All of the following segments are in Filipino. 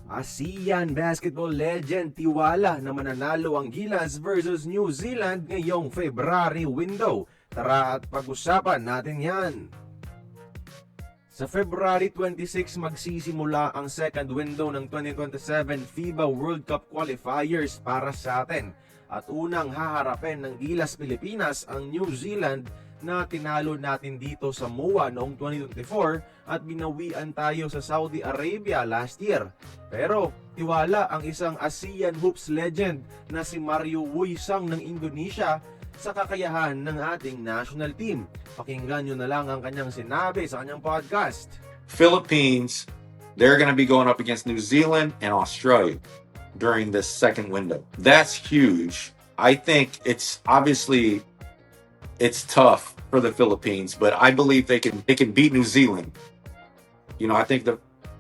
ASEAN basketball legend tiwala na mananalo ang Gilas versus New Zealand ngayong February window. Tara at pag-usapan natin yan. Sa February 26 magsisimula ang second window ng 2027 FIBA World Cup qualifiers para sa atin. At unang haharapin ng Gilas Pilipinas ang New Zealand na tinalo natin dito sa MOA noong 2024 at binawian tayo sa Saudi Arabia last year. Pero tiwala ang isang ASEAN Hoops legend na si Mario Wuisang ng Indonesia sa kakayahan ng ating national team. Pakinggan nyo na lang ang kanyang sinabi sa kanyang podcast. Philippines, they're going to be going up against New Zealand and Australia during this second window. That's huge. I think it's tough for the Philippines, but I believe they can beat New Zealand. You know, I think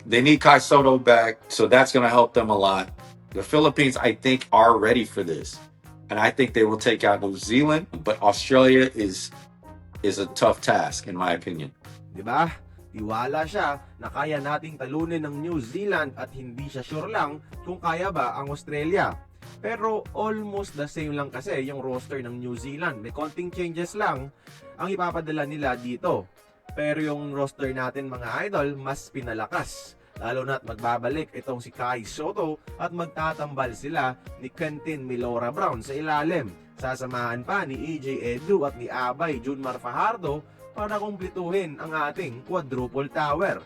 they need Kai Soto back, so that's going to help them a lot. The Philippines, I think, are ready for this, and I think they will take out New Zealand. But Australia is a tough task, in my opinion. Diba? Tiwala siya na kaya nating talunin ng New Zealand at hindi siya sure lang kung kaya ba ang Australia. Pero almost the same lang kasi yung roster ng New Zealand. May konting changes lang ang ipapadala nila dito. Pero yung roster natin mga idol, mas pinalakas. Lalo na't magbabalik itong si Kai Soto at magtatambal sila ni Quentin Milora Brown sa ilalim. Sasamahan pa ni EJ Edu at ni Abay Junmar Fajardo para kumpletuhin ang ating quadruple tower.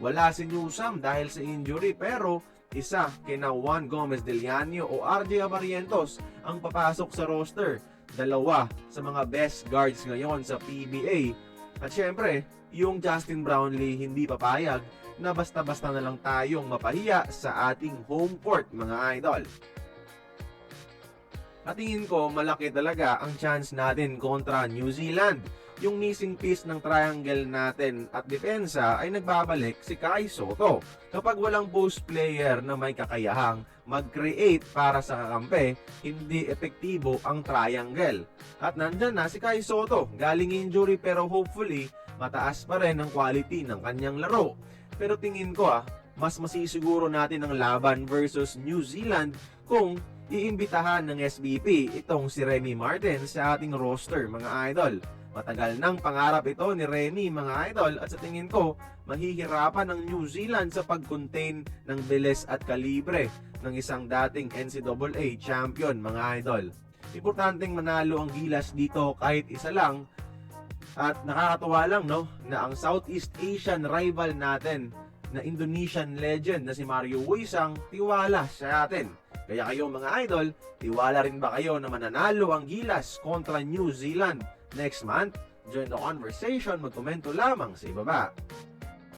Wala si Newsam dahil sa injury pero isa kina Juan Gomez Deliano o RJ Abarientos ang papasok sa roster. Dalawa sa mga best guards ngayon sa PBA. At syempre, yung Justin Brownlee hindi papayag na basta-basta na lang tayong mapahiya sa ating home court mga idol. At tingin ko malaki talaga ang chance natin kontra New Zealand. Yung missing piece ng triangle natin at depensa ay nagbabalik si Kai Soto. Kapag walang post player na may kakayahang mag-create para sa kakampi, hindi epektibo ang triangle. At nandyan na si Kai Soto, galing injury pero hopefully mataas pa rin ang quality ng kanyang laro. Pero tingin ko mas masisiguro natin ang laban versus New Zealand kung iimbitahan ng SBP itong si Remy Martin sa ating roster mga idol. Matagal nang pangarap ito ni Remy mga idol at sa tingin ko mahihirapan ng New Zealand sa pag-contain ng bilis at kalibre ng isang dating NCAA champion mga idol. Importanteng manalo ang Gilas dito kahit isa lang at nakakatuwa lang na ang Southeast Asian rival natin na Indonesian legend na si Mario Wuisang tiwala sa atin. Kaya kayo mga idol, tiwala rin ba kayo na mananalo ang Gilas kontra New Zealand next month? Join the conversation, magkomento lamang sa ibaba.